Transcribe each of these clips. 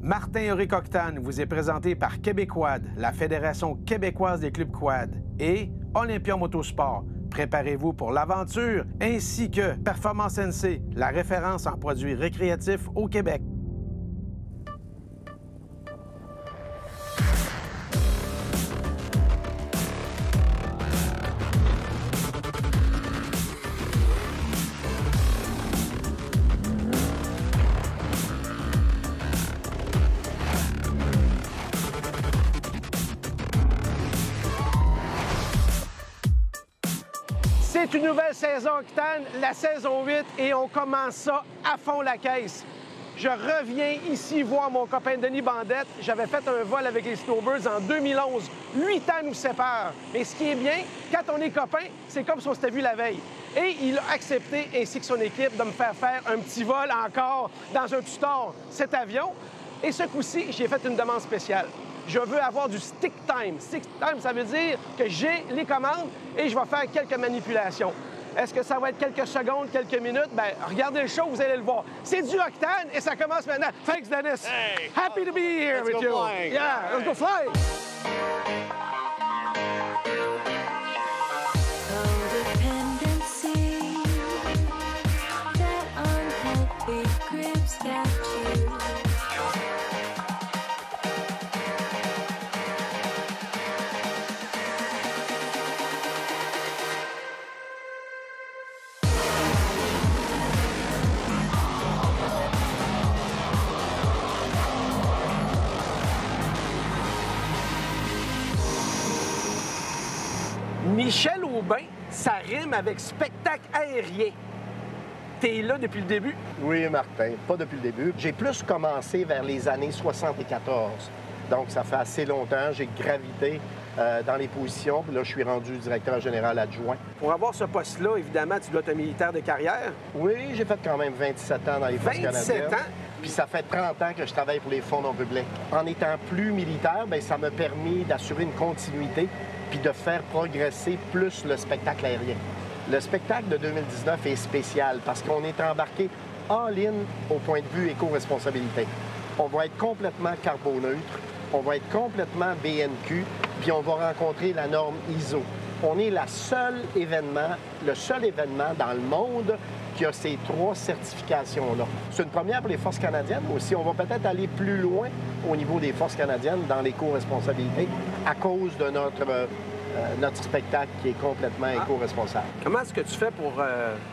Martin-Éric Octane vous est présenté par Québéquad, la Fédération québécoise des clubs quad, et Olympia Motosport. Préparez-vous pour l'aventure, ainsi que Performance NC, la référence en produits récréatifs au Québec. C'est une nouvelle saison Octane, la saison 8, et on commence ça à fond la caisse. Je reviens ici voir mon copain Denis Bandette. J'avais fait un vol avec les Snowbirds en 2011. 8 ans nous séparent. Mais ce qui est bien, quand on est copains, c'est comme si on s'était vu la veille. Et il a accepté, ainsi que son équipe, de me faire un petit vol encore dans un tutor, cet avion. Et ce coup-ci, j'ai fait une demande spéciale. Je veux avoir du stick time. Stick time, ça veut dire que j'ai les commandes et je vais faire quelques manipulations. Est-ce que ça va être quelques secondes, quelques minutes? Bien, regardez le show, vous allez le voir. C'est du Octane et ça commence maintenant. Thanks, Dennis. Hey, Happy to be here with you. Flying. Yeah, let's go fly. Codependency, that unhealthy grip's got you. Michel Aubin, ça rime avec spectacle aérien. T'es là depuis le début? Oui, Martin, pas depuis le début. J'ai plus commencé vers les années 74. Donc, ça fait assez longtemps. J'ai gravité dans les positions. Puis là, je suis rendu directeur général adjoint. Pour avoir ce poste-là, évidemment, tu dois être un militaire de carrière. Oui, j'ai fait quand même 27 ans dans les Forces canadiennes. 27 ans? Puis ça fait 30 ans que je travaille pour les fonds non publics. En étant plus militaire, bien, ça m'a permis d'assurer une continuité puis de faire progresser plus le spectacle aérien. Le spectacle de 2019 est spécial parce qu'on est embarqué all-in au point de vue éco-responsabilité. On va être complètement carboneutre, on va être complètement BNQ, puis on va rencontrer la norme ISO. On est le seul événement dans le monde qui a ces 3 certifications-là. C'est une première pour les Forces canadiennes, mais aussi on va peut-être aller plus loin au niveau des Forces canadiennes dans l'éco-responsabilité à cause de notre spectacle qui est complètement éco-responsable. Comment est-ce que tu fais pour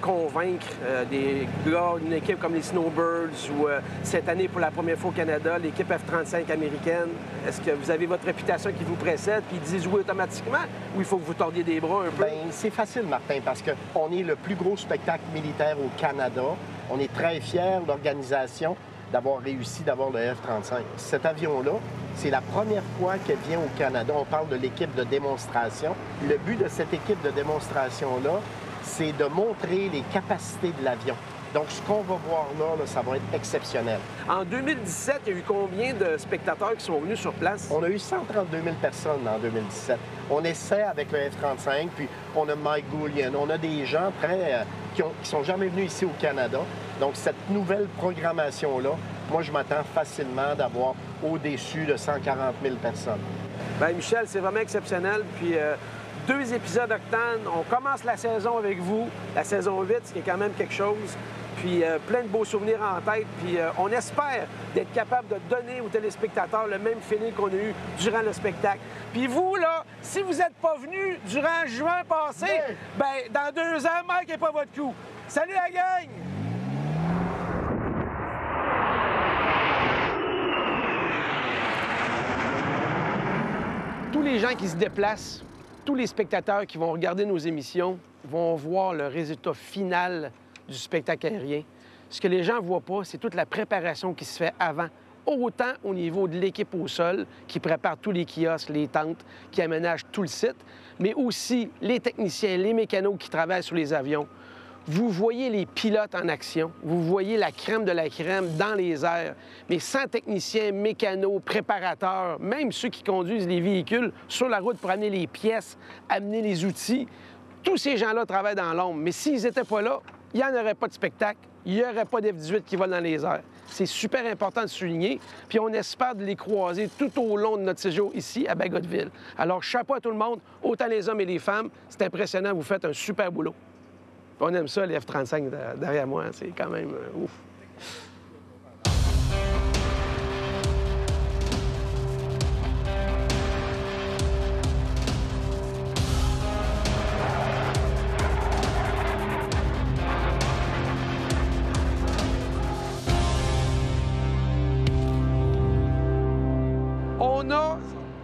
convaincre des gars, une équipe comme les Snowbirds ou cette année pour la première fois au Canada, l'équipe F-35 américaine? Est-ce que vous avez votre réputation qui vous précède puis ils disent oui automatiquement ou il faut que vous tordiez des bras un peu? Bien, c'est facile, Martin, parce qu'on est le plus gros spectacle militaire au Canada. On est très fiers, l'organisation, d'avoir réussi d'avoir le F-35. Cet avion-là, c'est la première fois qu'elle vient au Canada. On parle de l'équipe de démonstration. Le but de cette équipe de démonstration-là, c'est de montrer les capacités de l'avion. Donc, ce qu'on va voir là, ça va être exceptionnel. En 2017, il y a eu combien de spectateurs qui sont venus sur place? On a eu 132 000 personnes en 2017. On essaie avec le F-35, puis on a Mike Goulian. On a des gens qui sont jamais venus ici au Canada. Donc, cette nouvelle programmation-là, moi, je m'attends facilement d'avoir au-dessus de 140 000 personnes. Bien, Michel, c'est vraiment exceptionnel. Puis, 2 épisodes Octane. On commence la saison avec vous, la saison 8, ce qui est quand même quelque chose. Puis, plein de beaux souvenirs en tête. Puis, on espère d'être capable de donner aux téléspectateurs le même feeling qu'on a eu durant le spectacle. Puis vous, là, si vous n'êtes pas venus durant juin passé, bien, dans 2 ans, manquez pas votre coup. Salut la gang! Tous les gens qui se déplacent, tous les spectateurs qui vont regarder nos émissions vont voir le résultat final du spectacle aérien. Ce que les gens ne voient pas, c'est toute la préparation qui se fait avant, autant au niveau de l'équipe au sol, qui prépare tous les kiosques, les tentes, qui aménagent tout le site, mais aussi les techniciens, les mécanos qui travaillent sur les avions. Vous voyez les pilotes en action, vous voyez la crème de la crème dans les airs, mais sans techniciens, mécanos, préparateurs, même ceux qui conduisent les véhicules sur la route pour amener les pièces, amener les outils, tous ces gens-là travaillent dans l'ombre. Mais s'ils n'étaient pas là, il n'y en aurait pas de spectacle, il n'y aurait pas d'F-18 qui vole dans les airs. C'est super important de souligner. Puis on espère de les croiser tout au long de notre séjour ici à Bagotville. Alors, chapeau à tout le monde, autant les hommes et les femmes. C'est impressionnant, vous faites un super boulot. On aime ça, les F-35 derrière moi. C'est quand même ouf. On a,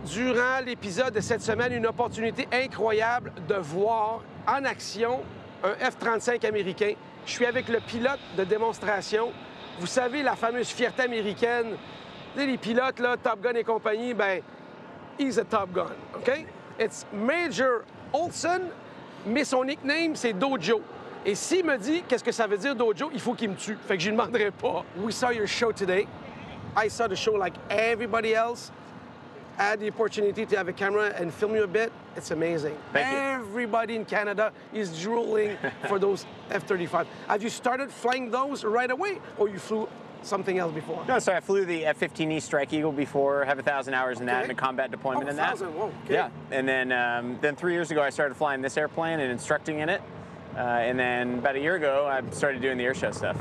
durant l'épisode de cette semaine, une opportunité incroyable de voir en action un F-35 américain. Je suis avec le pilote de démonstration. Vous savez, la fameuse fierté américaine. Les pilotes, là, Top Gun et compagnie, ben, he's a Top Gun, OK? It's Major Olson, mais son nickname, c'est Dojo. Et s'il me dit qu'est-ce que ça veut dire Dojo, il faut qu'il me tue. Fait que je lui demanderai pas. We saw your show today. I saw the show like everybody else. I had the opportunity to have a camera and film you a bit. It's amazing. Thank you. Everybody in Canada is drooling for those F-35. Have you started flying those right away, or you flew something else before? No, so I flew the F-15E Strike Eagle before, have 1,000 hours in that, Okay. and a combat deployment Oh, in that. 1,000, whoa, okay. Yeah, and then 3 years ago I started flying this airplane and instructing in it, and then about a year ago I started doing the airshow stuff.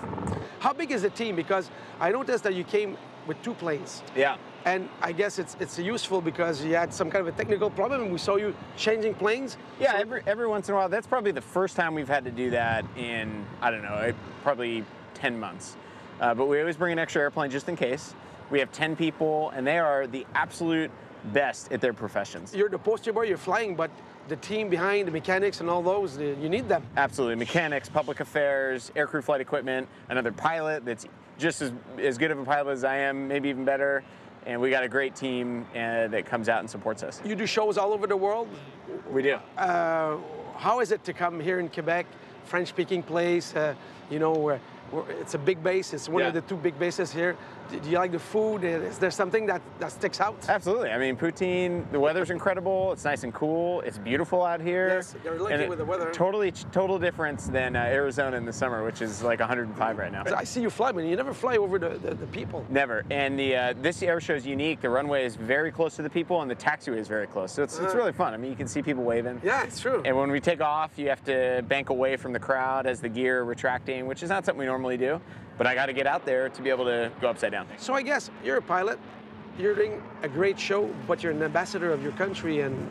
How big is the team? Because I noticed that you came with 2 planes. Yeah. And I guess it's useful because you had some kind of a technical problem and we saw you changing planes. Yeah, So- every once in a while. That's probably the first time we've had to do that in, I don't know, probably 10 months. But we always bring an extra airplane just in case. We have 10 people, and they are the absolute best at their professions. You're the poster boy, you're flying, but the team behind, the mechanics and all those, you need them. Absolutely. Mechanics, public affairs, aircrew flight equipment, another pilot that's just as good of a pilot as I am, maybe even better. And we got a great team that comes out and supports us. You do shows all over the world. We do. How is it to come here in Quebec, French-speaking place? You know, it's a big base. It's one Yeah. of the 2 big bases here. Do you like the food? Is there something that sticks out? Absolutely. I mean, poutine, the weather's incredible. It's nice and cool. It's beautiful out here. Yes, you're lucky And with the weather. Total difference than Arizona in the summer, which is like 105 right now. I see you fly, but you never fly over the people. Never. And this air show is unique. The runway is very close to the people, and the taxiway is very close. So it's really fun. I mean, you can see people waving. Yeah, it's true. And when we take off, you have to bank away from the crowd as the gear retracting, which is not something we normally do. But I got to get out there to be able to go upside down. So I guess you're a pilot. You're doing a great show, but you're an ambassador of your country and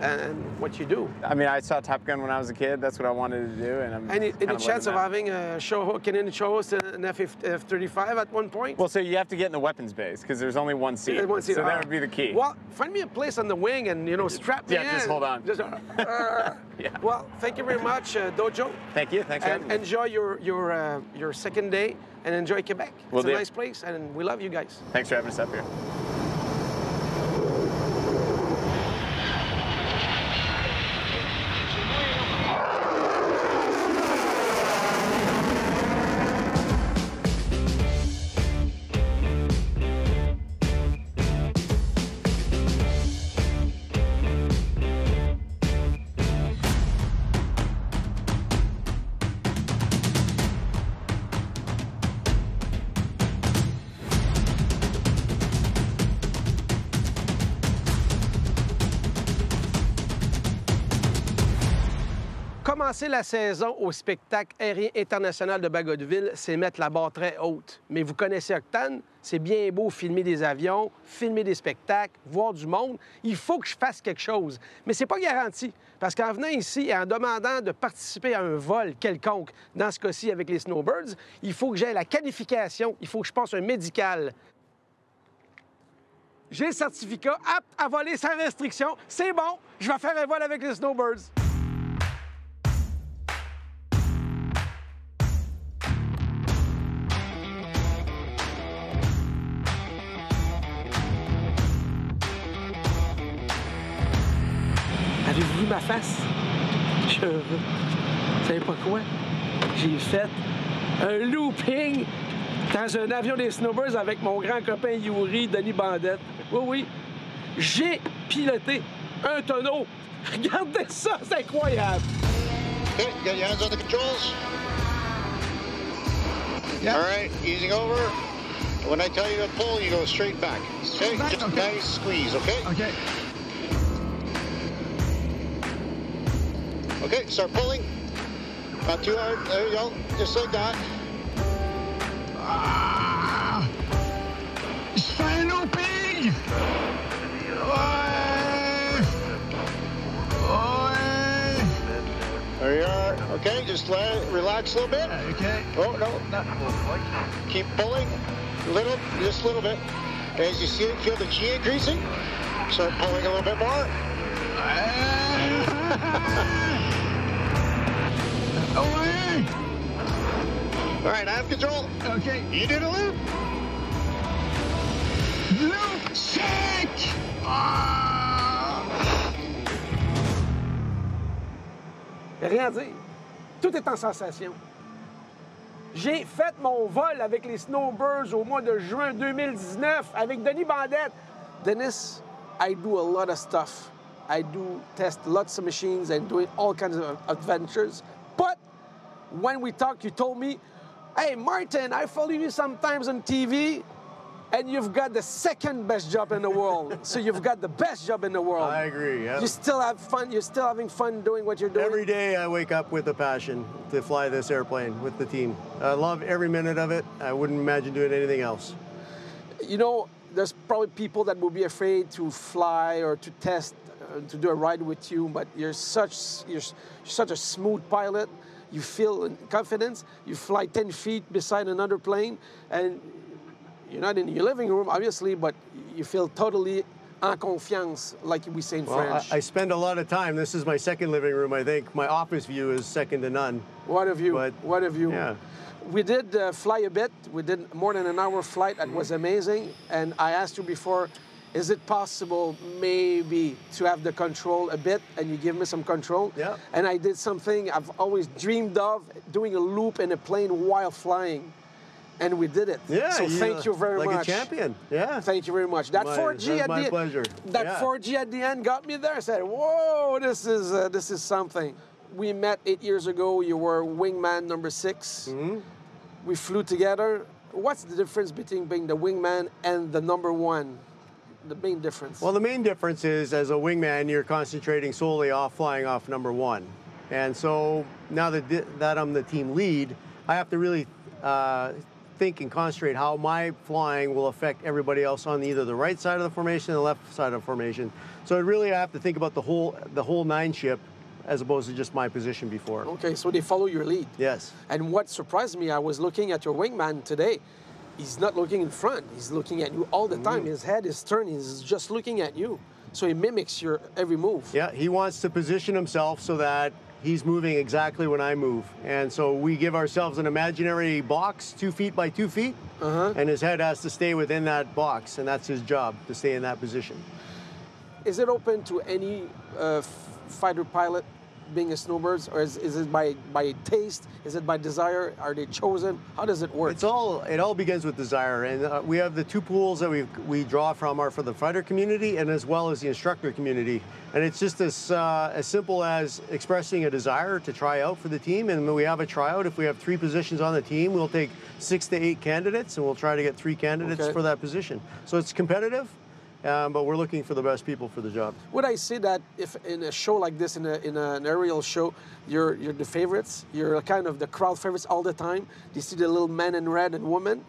what you do. I mean, I saw Top Gun when I was a kid. That's what I wanted to do, and I'm Any kind chance of loving having that. a show, Canadian show host an F-35 at one point? Well, so you have to get in the weapons base because there's only one seat. One seat. So that would be the key. Well, find me a place on the wing and, you know, strap me in. Yeah, just hold on. Just, Yeah. Well, thank you very much, Dojo. Thank you. Thanks for having And me. enjoy your second day and enjoy Quebec. Will It's a do. nice place and we love you guys. Thanks for having us up here. Commencer la saison au spectacle aérien international de Bagotville, c'est mettre la barre très haute. Mais vous connaissez Octane, c'est bien beau filmer des avions, filmer des spectacles, voir du monde. Il faut que je fasse quelque chose. Mais c'est pas garanti, parce qu'en venant ici et en demandant de participer à un vol quelconque, dans ce cas-ci avec les Snowbirds, il faut que j'aie la qualification, il faut que je passe un médical. J'ai le certificat apte à voler sans restriction. C'est bon, je vais faire un vol avec les Snowbirds. Avez-vous vu ma face? Je... Vous savez pas quoi? J'ai fait un looping dans un avion des Snowbirds avec mon grand copain Yuri, Denis Bandette. Oui, oui. J'ai piloté un tonneau. Regardez ça, c'est incroyable. Okay, you got your hands on the controls? Yeah. All right, easing over. When I tell you to pull, you go straight back. Okay? back, Just okay. nice squeeze, okay? Okay. Okay, start pulling. Not too hard. There you go. Just like that. Ah! Svinoping! There you are. Okay, just let it relax a little bit. Okay. Oh, no. Keep pulling. Just a little bit. As you see, feel the G increasing. Start pulling a little bit more. Away! All right, I have control. Okay. You did a loop. Loop check! Ah! Rien à dire. Tout est en sensation. J'ai fait mon vol avec les Snowbirds au mois de juin 2019 avec Denis Bandette. Dennis, I do a lot of stuff. I do test lots of machines and doing all kinds of adventures. But when we talked, you told me, hey, Martin, I follow you sometimes on TV, and you've got the second best job in the world. So you've got the best job in the world. I agree, yeah. You still have fun. You're still having fun doing what you're doing. Every day I wake up with a passion to fly this airplane with the team. I love every minute of it. I wouldn't imagine doing anything else. You know, there's probably people that will be afraid to fly or to test, to do a ride with you, but you're such a smooth pilot. You feel confidence. You fly 10 feet beside another plane, and you're not in your living room, obviously, but you feel totally en confiance, like we say in French. I spend a lot of time. This is my second living room, I think. My office view is second to none. What of you? But, what of you? Yeah. We did fly a bit. We did more than an hour flight. That was amazing. And I asked you before, is it possible maybe to have the control a bit, and you give me some control? Yeah. And I did something I've always dreamed of, doing a loop in a plane while flying. And we did it. Yeah. So thank you very much. Like a champion. Yeah. Thank you very much. That 4G at my the pleasure. That Yeah. 4G at the end got me there. I said, "Whoa, this is something." We met 8 years ago. You were wingman number 6. Mm-hmm. We flew together. What's the difference between being the wingman and the number 1? The main difference. Well, the main difference is, as a wingman, you're concentrating solely off flying off number 1. And so now that I'm the team lead, I have to really think and concentrate how my flying will affect everybody else on either the right side of the formation or the left side of the formation. So really I have to think about the whole 9 ship as opposed to just my position before. Okay, so they follow your lead. Yes. And what surprised me, I was looking at your wingman today. He's not looking in front. He's looking at you all the time. His head is turned. He's just looking at you. So he mimics your every move. Yeah, he wants to position himself so that he's moving exactly when I move. And so we give ourselves an imaginary box, 2 feet by 2 feet, and his head has to stay within that box, and that's his job, to stay in that position. Is it open to any fighter pilot being a Snowbirds, or is it by taste? Is it by desire? Are they chosen? How does it work? It all begins with desire, and we have the 2 pools that we draw from are for the fighter community and as well as the instructor community. And it's just as simple as expressing a desire to try out for the team. And when we have a tryout, if we have 3 positions on the team, we'll take 6 to 8 candidates, and we'll try to get 3 candidates for that position. So it's competitive. But we're looking for the best people for the job. Would I say that if in a show like this, in an aerial show, you're the favorites, you're kind of the crowd favorites all the time? You see the little man in red and woman,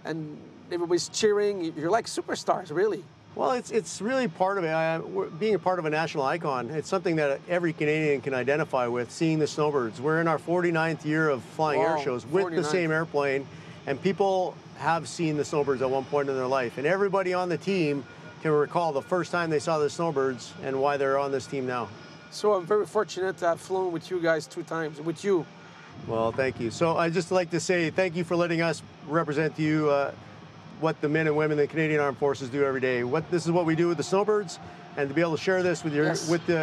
and everybody's cheering. You're like superstars, really. Well, it's really part of it. Being a part of a national icon, it's something that every Canadian can identify with, seeing the Snowbirds. We're in our 49th year of flying air shows with the same airplane, and people have seen the Snowbirds at one point in their life. And everybody on the team can recall the first time they saw the Snowbirds and why they're on this team now. So I'm very fortunate to have flown with you guys 2 times, with you. Well, thank you. So I'd just like to say thank you for letting us represent to you what the men and women in the Canadian Armed Forces do every day. This is what we do with the Snowbirds, and to be able to share this with your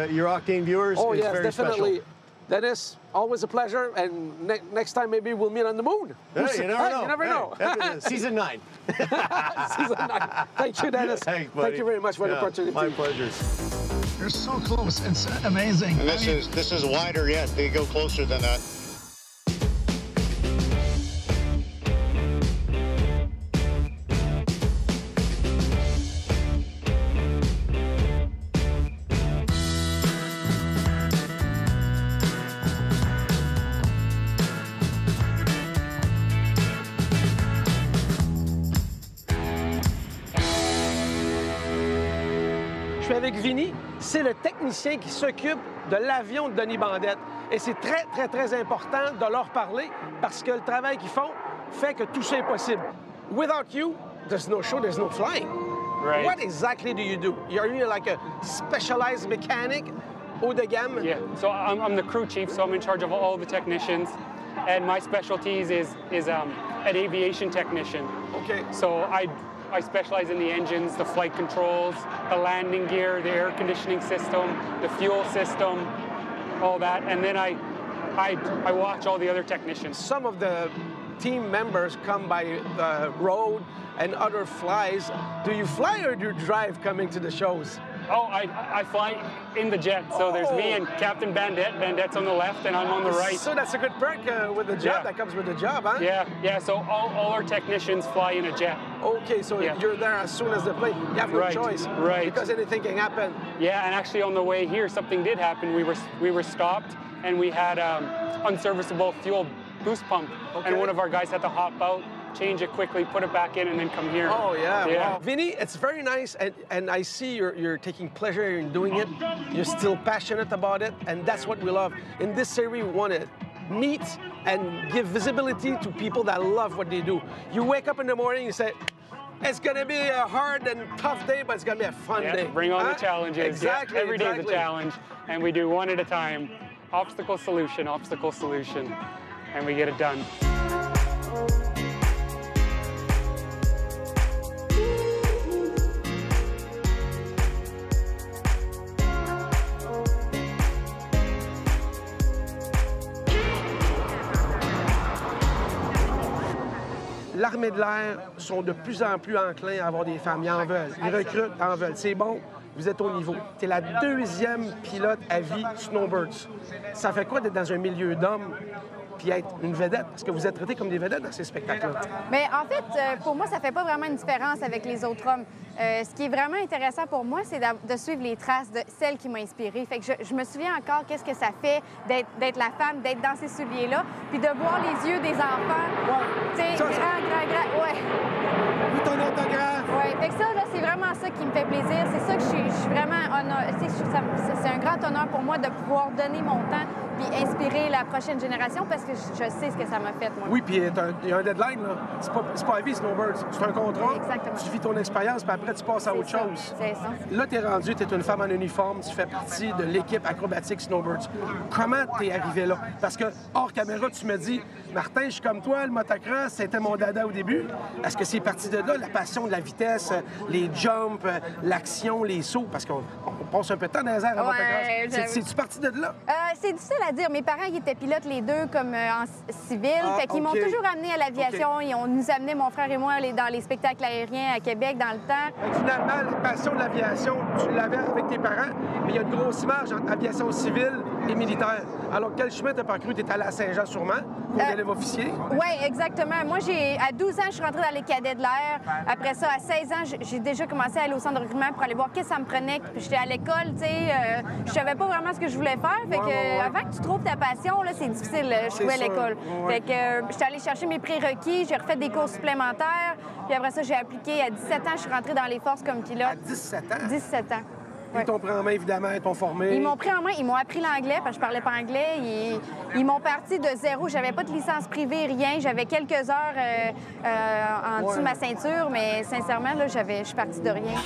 your Octane viewers is very definitely. special. Dennis, always a pleasure, and next time maybe we'll meet on the moon. Hey, you never know. You never know. Season 9. Season 9. Thank you, Dennis. Thanks, buddy. Thank you very much for the opportunity. My pleasure. You're so close. It's amazing. And this is wider yet. They go closer than that. Je suis avec Vinny. C'est le technicien qui s'occupe de l'avion de Denis Bandette. Et c'est très, très, très important de leur parler parce que le travail qu'ils font fait que tout ça est possible. Without you, there's no show, there's no flying. Right. What exactly do you do? Are you like a specialized mechanic, haut de gamme? Yeah, so I'm the crew chief, so I'm in charge of all the technicians. And my specialties is an aviation technician. Okay. So I specialize in the engines, the flight controls, the landing gear, the air conditioning system, the fuel system, all that. And then I watch all the other technicians. Some of the team members come by the road and other flies. Do you fly or do you drive coming to the shows? Oh, I fly in the jet. So there's me and Captain Bandette. Bandette's on the left and I'm on the right. So that's a good perk with the job. Yeah. That comes with the job, huh? Yeah. So all our technicians fly in a jet. Okay, so Yeah. you're there as soon as the plane. You have no Right, choice. right. Because anything can happen. Yeah, and actually on the way here, something did happen. We were stopped and we had unserviceable fuel boost pump. Okay. And one of our guys had to hop out, change it quickly, put it back in, and then come here. Oh, yeah. Yeah. Wow. Vinny, it's very nice, and I see you're taking pleasure in doing it. You're still passionate about it, and that's what we love. In this series, we want to meet and give visibility to people that love what they do. You wake up in the morning, you say, it's going to be a hard and tough day, but it's going to be a fun Yeah, day. bring on Huh? the challenges. Exactly. Yeah, every day's exactly. a challenge, and we do one at a time. Obstacle, solution, and we get it done. L'armée de l'air sont de plus en plus enclins à avoir des femmes. Ils en veulent. Ils recrutent, ils en veulent. C'est bon, vous êtes au niveau. Tu es la deuxième pilote à vie Snowbirds. Ça fait quoi d'être dans un milieu d'hommes puis être une vedette? Parce que vous êtes traités comme des vedettes dans ces spectacles-là. Mais en fait, pour moi, ça fait pas vraiment une différence avec les autres hommes. Ce qui est vraiment intéressant pour moi, c'est de suivre les traces de celle qui m'a inspirée. Fait que je me souviens encore qu'est-ce que ça fait d'être la femme, d'être dans ces souliers-là, puis de voir les yeux des enfants. Tu sais, Ça, grand. Ouais. Oui, ton autographe. Ouais. Fait que ça, là, c'est vraiment ça qui me fait plaisir. C'est ça que je suis vraiment c'est un grand honneur pour moi de pouvoir donner mon temps puis inspirer la prochaine génération parce que je sais ce que ça m'a fait, moi. Oui, puis il y a un deadline, là. C'est pas à vie, Snowbirds. C'est un contrat. Exactement. Tu vis ton expérience, puis après, tu passes à autre C'est ça. chose. C'est ça. Là, t'es rendu, t'es une femme en uniforme, tu fais partie de l'équipe acrobatique Snowbirds. Comment t'es arrivé là? Parce que, hors caméra, tu me dis, Martin, je suis comme toi, le motocross, c'était mon dada au début. Est-ce que c'est parti de là, la passion de la vitesse, les jumps, l'action, les sauts? Parce qu'on passe un peu de temps dans les airs en Ouais, motocross. j'avoue. C'est-tu parti de là? C'est difficile à dire. Mes parents, ils étaient pilotes les deux comme en civil. Ah, fait qu'ils m'ont OK. toujours amenés à l'aviation. OK. Ils ont nous amené, mon frère et moi, dans les spectacles aériens à Québec dans le temps. Fait que finalement, la passion de l'aviation, tu l'avais avec tes parents, mais il y a une grosse image entre aviation civile et militaire. Alors, quel chemin t'as parcouru? T'es allé à Saint-Jean sûrement, pour élève officier. Oui, exactement. Moi, à 12 ans, je suis rentrée dans les cadets de l'air. Après ça, à 16 ans, j'ai déjà commencé à aller au centre de recrutement pour aller voir qu'est-ce que ça me prenait. Puis j'étais à l'école, tu sais, je savais pas vraiment ce que je voulais faire. Fait que avant que tu trouves ta passion, là, c'est difficile, je trouvais sûr. l'école. Ouais. Fait que j'étais allée chercher mes prérequis, j'ai refait des cours supplémentaires. Puis après ça, j'ai appliqué. À 17 ans, je suis rentrée dans les forces comme pilote. À 17 ans? 17 ans. Ils t'ont pris en main, évidemment, ils t'ont formé. Ils m'ont pris en main, ils m'ont appris l'anglais parce que je parlais pas anglais. Ils m'ont parti de zéro. J'avais pas de licence privée, rien. J'avais quelques heures en dessous de ma ceinture, mais sincèrement, là, je suis partie de rien.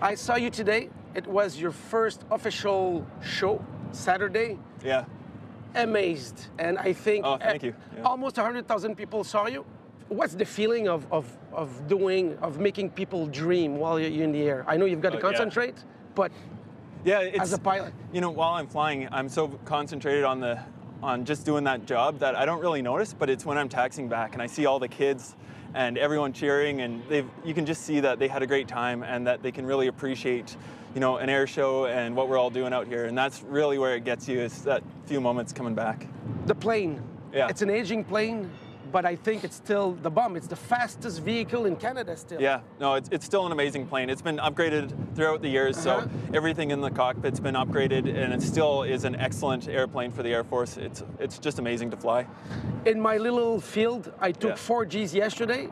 I saw you today. It was your first official show, Saturday. Yeah. Amazed. And I think Oh, thank you. Yeah. almost 100,000 people saw you. What's the feeling of making people dream while you're in the air? I know you've got to Oh, yeah. concentrate, but Yeah, it's, as a pilot. you know, while I'm flying, I'm so concentrated on on just doing that job that I don't really notice, but it's when I'm taxiing back and I see all the kids and everyone cheering, and you can just see that they had a great time and that they can really appreciate, you know, an air show and what we're all doing out here. And that's really where it gets you, is that few moments coming back. The plane. Yeah. It's an aging plane, but I think it's still the bomb. It's the fastest vehicle in Canada still. Yeah, no, it's still an amazing plane. It's been upgraded throughout the years, so everything in the cockpit's been upgraded, and it still is an excellent airplane for the Air Force. It's just amazing to fly. In my little field, I took 4 Gs yesterday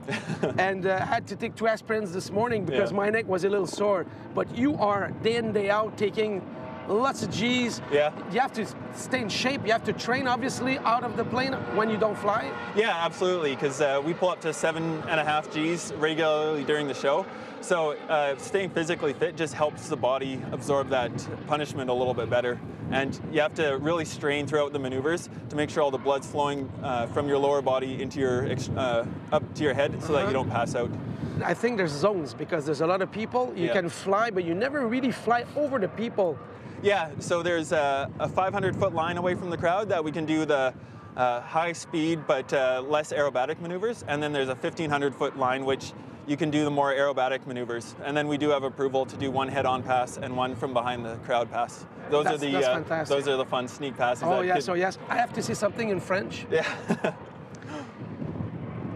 and had to take 2 aspirins this morning because my neck was a little sore. But you are day in, day out taking lots of Gs. Yeah. You have to stay in shape. You have to train, obviously, out of the plane when you don't fly. Yeah, absolutely, because we pull up to 7.5 Gs regularly during the show. So staying physically fit just helps the body absorb that punishment a little bit better. And you have to really strain throughout the maneuvers to make sure all the blood's flowing from your lower body into your up to your head so that you don't pass out. I think there's zones because there's a lot of people. You can fly, but you never really fly over the people. Yeah, so there's a 500-foot line away from the crowd that we can do the high speed but less aerobatic maneuvers. And then there's a 1,500-foot line which you can do the more aerobatic maneuvers. And then we do have approval to do one head-on pass and one from behind the crowd pass. Those are the fun sneak passes. Oh yes, oh yes. I have to say something in French. Yeah.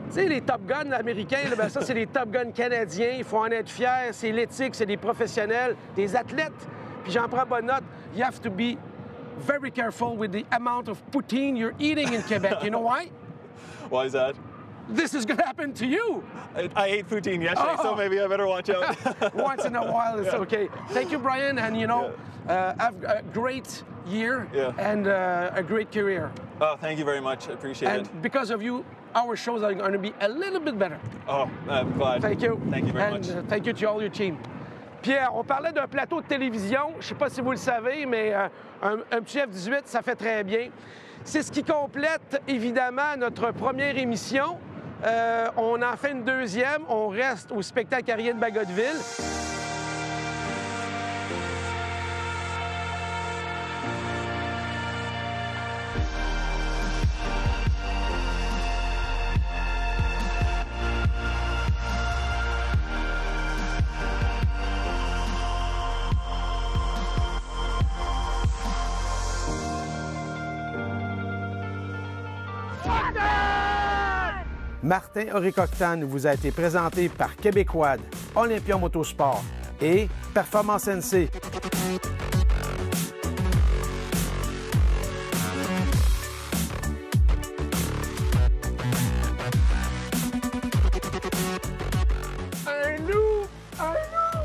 Tu sais, les Top Gun américains, là, ben ça, c'est les Top Gun canadiens. Il faut en être fier. C'est l'éthique, c'est des professionnels, des athlètes. Puis j'en prends bonne note. You have to be very careful with the amount of poutine you're eating in Quebec. You know why? Why is that? This is going to happen to you. I ate poutine yesterday, so maybe I better watch out. Once in a while, it's okay. Thank you, Brian, and you know, have a great year and a great career. Oh, thank you very much. I appreciate it. And because of you, our shows are going to be a little bit better. Oh, I'm glad. Thank you. Thank you very much. And thank you to all your team. Pierre, on parlait d'un plateau de télévision. Je ne sais pas si vous le savez, mais un petit F-18, ça fait très bien. C'est ce qui complète, évidemment, notre première émission. On en fait une deuxième. On reste au spectacle aérien de Bagotville. Martin Horicoctane vous a été présenté par Québécois, Olympia Motosport et Performance NC. Un loup! Un loup!